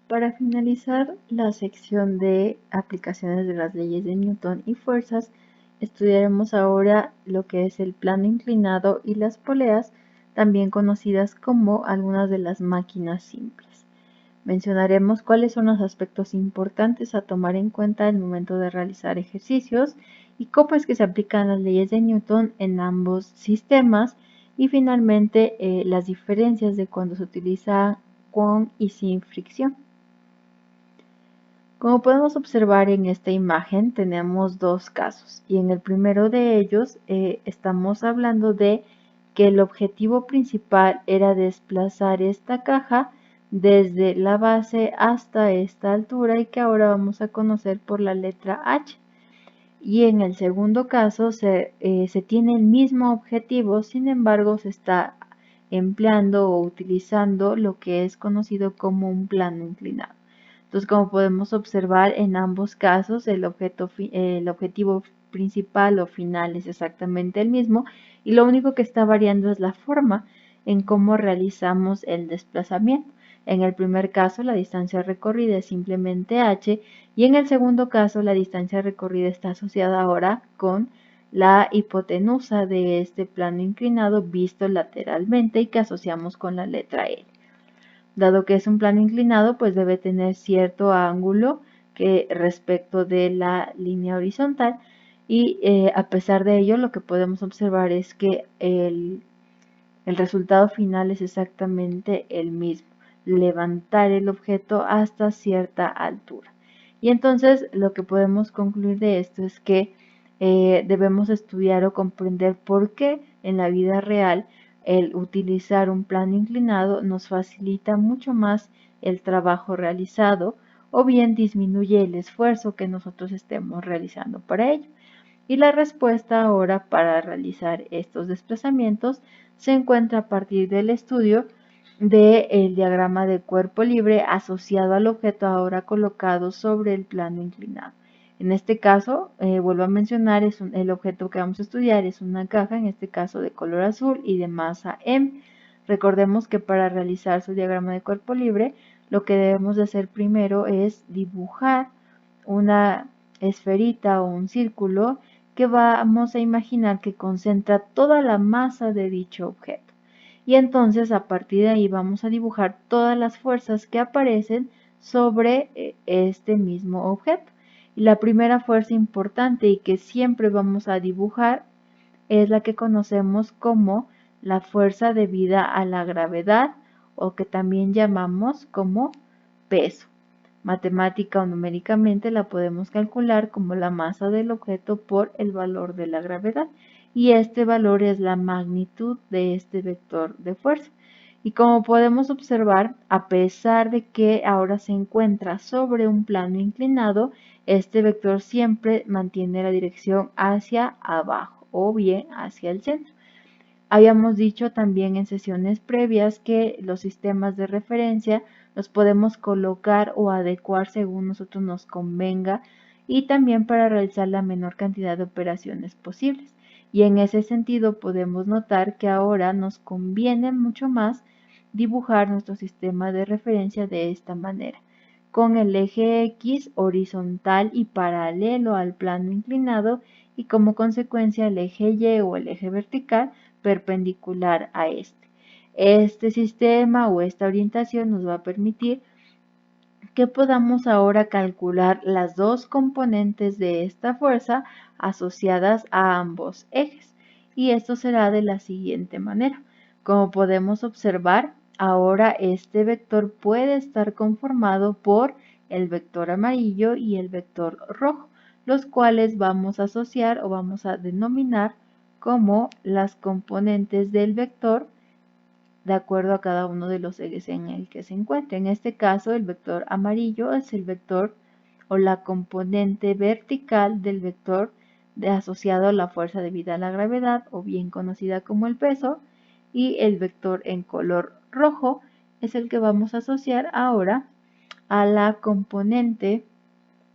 Para finalizar la sección de aplicaciones de las leyes de Newton y fuerzas, estudiaremos ahora lo que es el plano inclinado y las poleas, también conocidas como algunas de las máquinas simples. Mencionaremos cuáles son los aspectos importantes a tomar en cuenta al momento de realizar ejercicios y cómo es que se aplican las leyes de Newton en ambos sistemas y finalmente las diferencias de cuando se utiliza con y sin fricción. Como podemos observar en esta imagen, tenemos dos casos y en el primero de ellos estamos hablando de que el objetivo principal era desplazar esta caja desde la base hasta esta altura y que ahora vamos a conocer por la letra H. Y en el segundo caso se tiene el mismo objetivo, sin embargo se está empleando o utilizando lo que es conocido como un plano inclinado. Entonces, como podemos observar en ambos casos, el objetivo principal o final es exactamente el mismo y lo único que está variando es la forma en cómo realizamos el desplazamiento. En el primer caso, la distancia recorrida es simplemente h y en el segundo caso, la distancia recorrida está asociada ahora con la hipotenusa de este plano inclinado visto lateralmente y que asociamos con la letra L. Dado que es un plano inclinado, pues debe tener cierto ángulo que respecto de la línea horizontal y a pesar de ello lo que podemos observar es que el resultado final es exactamente el mismo, levantar el objeto hasta cierta altura. Y entonces lo que podemos concluir de esto es que debemos estudiar o comprender por qué en la vida real el utilizar un plano inclinado nos facilita mucho más el trabajo realizado o bien disminuye el esfuerzo que nosotros estemos realizando para ello. Y la respuesta ahora para realizar estos desplazamientos se encuentra a partir del estudio del diagrama de cuerpo libre asociado al objeto ahora colocado sobre el plano inclinado. En este caso, vuelvo a mencionar, el objeto que vamos a estudiar es una caja, en este caso de color azul y de masa M. Recordemos que para realizar su diagrama de cuerpo libre, lo que debemos de hacer primero es dibujar una esferita o un círculo que vamos a imaginar que concentra toda la masa de dicho objeto. Y entonces a partir de ahí vamos a dibujar todas las fuerzas que aparecen sobre este mismo objeto. Y la primera fuerza importante y que siempre vamos a dibujar es la que conocemos como la fuerza debida a la gravedad o que también llamamos como peso. Matemática o numéricamente la podemos calcular como la masa del objeto por el valor de la gravedad y este valor es la magnitud de este vector de fuerza. Y como podemos observar, a pesar de que ahora se encuentra sobre un plano inclinado, este vector siempre mantiene la dirección hacia abajo o bien hacia el centro. Habíamos dicho también en sesiones previas que los sistemas de referencia los podemos colocar o adecuar según nosotros nos convenga y también para realizar la menor cantidad de operaciones posibles. Y en ese sentido podemos notar que ahora nos conviene mucho más dibujar nuestro sistema de referencia de esta manera, con el eje X horizontal y paralelo al plano inclinado y como consecuencia el eje Y o el eje vertical perpendicular a este. Este sistema o esta orientación nos va a permitir que podamos ahora calcular las dos componentes de esta fuerza asociadas a ambos ejes. Y esto será de la siguiente manera. Como podemos observar, ahora este vector puede estar conformado por el vector amarillo y el vector rojo, los cuales vamos a asociar o vamos a denominar como las componentes del vector de acuerdo a cada uno de los ejes en el que se encuentre. En este caso, el vector amarillo es el vector o la componente vertical del vector asociado a la fuerza debida a la gravedad o bien conocida como el peso, y el vector en color rojo es el que vamos a asociar ahora a la componente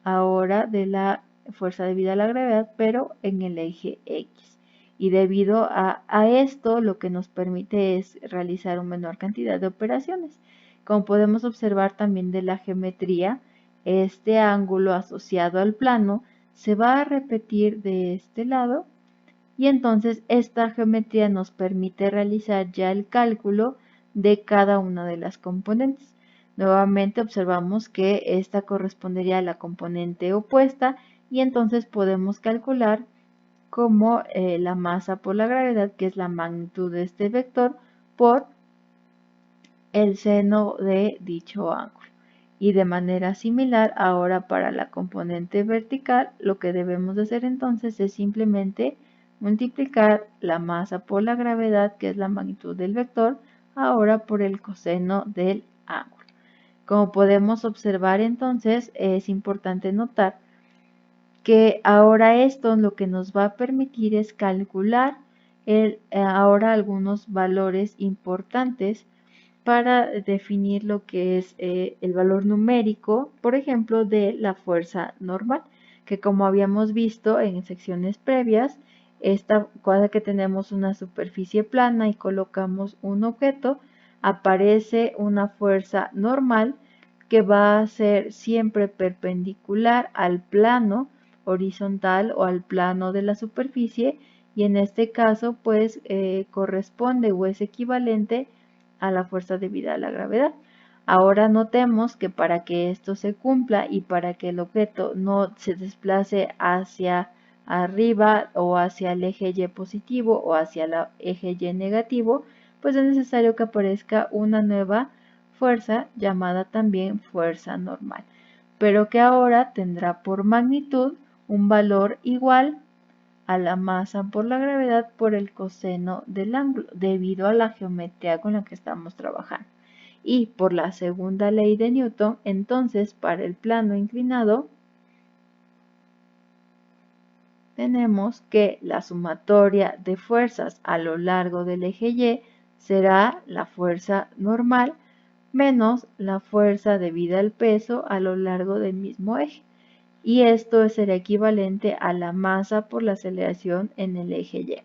ahora de la fuerza debida a la gravedad, pero en el eje X. Y debido a esto, lo que nos permite es realizar una menor cantidad de operaciones. Como podemos observar también de la geometría, este ángulo asociado al plano se va a repetir de este lado y entonces esta geometría nos permite realizar ya el cálculo de cada una de las componentes. Nuevamente observamos que esta correspondería a la componente opuesta y entonces podemos calcular como la masa por la gravedad, que es la magnitud de este vector, por el seno de dicho ángulo. Y de manera similar, ahora para la componente vertical, lo que debemos de hacer entonces es simplemente multiplicar la masa por la gravedad, que es la magnitud del vector, ahora por el coseno del ángulo. Como podemos observar entonces, es importante notar que ahora esto lo que nos va a permitir es calcular ahora algunos valores importantes para definir lo que es el valor numérico, por ejemplo, de la fuerza normal, que como habíamos visto en secciones previas, cada que tenemos una superficie plana y colocamos un objeto, aparece una fuerza normal que va a ser siempre perpendicular al plano horizontal o al plano de la superficie, y en este caso pues corresponde o es equivalente a la fuerza debida a la gravedad. Ahora notemos que para que esto se cumpla y para que el objeto no se desplace hacia arriba o hacia el eje Y positivo o hacia el eje Y negativo, pues es necesario que aparezca una nueva fuerza llamada también fuerza normal, pero que ahora tendrá por magnitud un valor igual a la masa por la gravedad por el coseno del ángulo, debido a la geometría con la que estamos trabajando. Y por la segunda ley de Newton, entonces para el plano inclinado, tenemos que la sumatoria de fuerzas a lo largo del eje Y será la fuerza normal menos la fuerza debida al peso a lo largo del mismo eje. Y esto será equivalente a la masa por la aceleración en el eje Y.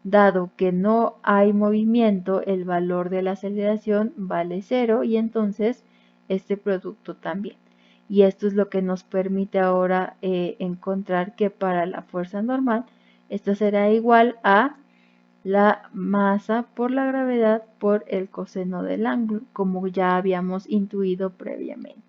Dado que no hay movimiento, el valor de la aceleración vale 0 y entonces este producto también. Y esto es lo que nos permite ahora encontrar que para la fuerza normal, esto será igual a la masa por la gravedad por el coseno del ángulo, como ya habíamos intuido previamente.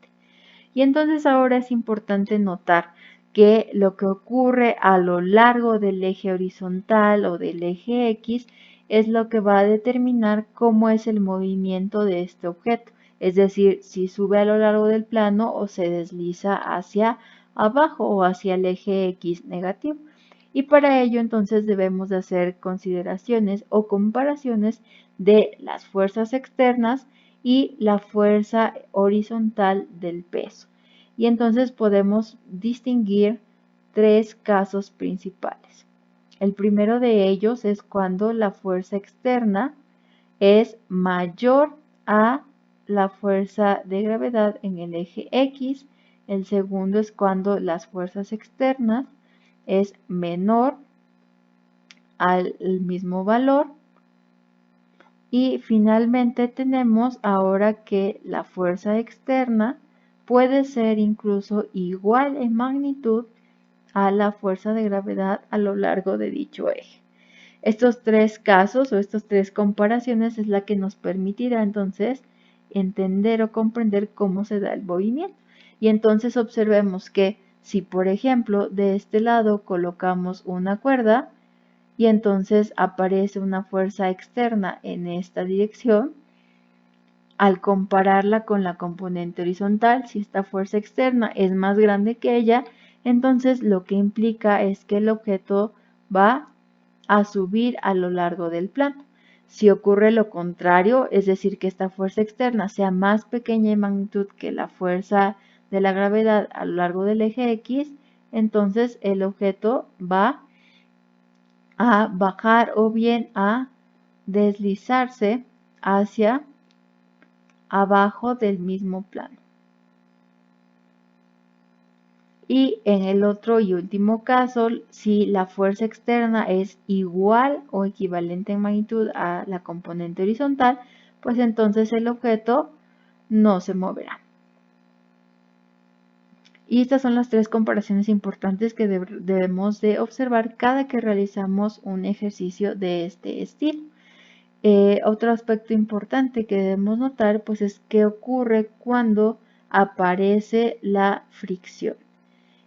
Y entonces ahora es importante notar que lo que ocurre a lo largo del eje horizontal o del eje X es lo que va a determinar cómo es el movimiento de este objeto, es decir, si sube a lo largo del plano o se desliza hacia abajo o hacia el eje X negativo. Y para ello entonces debemos de hacer consideraciones o comparaciones de las fuerzas externas y la fuerza horizontal del peso. Y entonces podemos distinguir tres casos principales. El primero de ellos es cuando la fuerza externa es mayor a la fuerza de gravedad en el eje X. El segundo es cuando las fuerzas externas es menor al mismo valor. Y finalmente tenemos ahora que la fuerza externa puede ser incluso igual en magnitud a la fuerza de gravedad a lo largo de dicho eje. Estos tres casos o estas tres comparaciones es la que nos permitirá entonces entender o comprender cómo se da el movimiento. Y entonces observemos que si por ejemplo de este lado colocamos una cuerda, y entonces aparece una fuerza externa en esta dirección, al compararla con la componente horizontal, si esta fuerza externa es más grande que ella, entonces lo que implica es que el objeto va a subir a lo largo del plano. Si ocurre lo contrario, es decir, que esta fuerza externa sea más pequeña en magnitud que la fuerza de la gravedad a lo largo del eje X, entonces el objeto va a bajar o bien a deslizarse hacia abajo del mismo plano. Y en el otro y último caso, si la fuerza externa es igual o equivalente en magnitud a la componente horizontal, pues entonces el objeto no se moverá. Y estas son las 3 comparaciones importantes que debemos de observar cada que realizamos un ejercicio de este estilo. Otro aspecto importante que debemos notar pues es qué ocurre cuando aparece la fricción.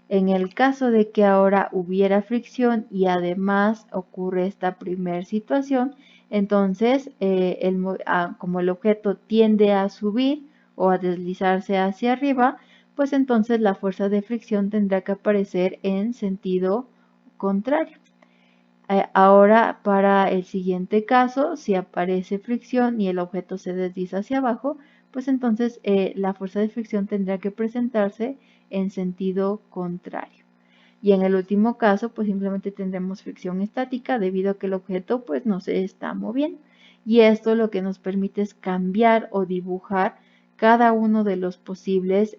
En el caso de que ahora hubiera fricción y además ocurre esta primera situación, entonces como el objeto tiende a subir o a deslizarse hacia arriba, pues entonces la fuerza de fricción tendrá que aparecer en sentido contrario. Ahora para el siguiente caso, si aparece fricción y el objeto se desliza hacia abajo, pues entonces la fuerza de fricción tendrá que presentarse en sentido contrario. Y en el último caso, pues simplemente tendremos fricción estática debido a que el objeto pues no se está moviendo. Y esto lo que nos permite es cambiar o dibujar cada uno de los posibles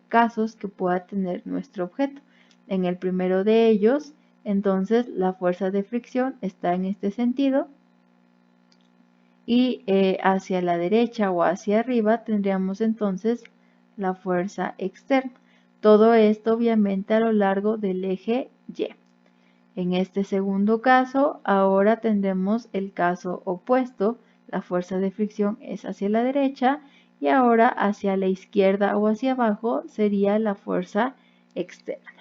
casos que pueda tener nuestro objeto. En el primero de ellos, entonces la fuerza de fricción está en este sentido y hacia la derecha o hacia arriba tendríamos entonces la fuerza externa. Todo esto obviamente a lo largo del eje Y. En este segundo caso, ahora tendremos el caso opuesto. La fuerza de fricción es hacia la derecha y ahora hacia la izquierda o hacia abajo sería la fuerza externa.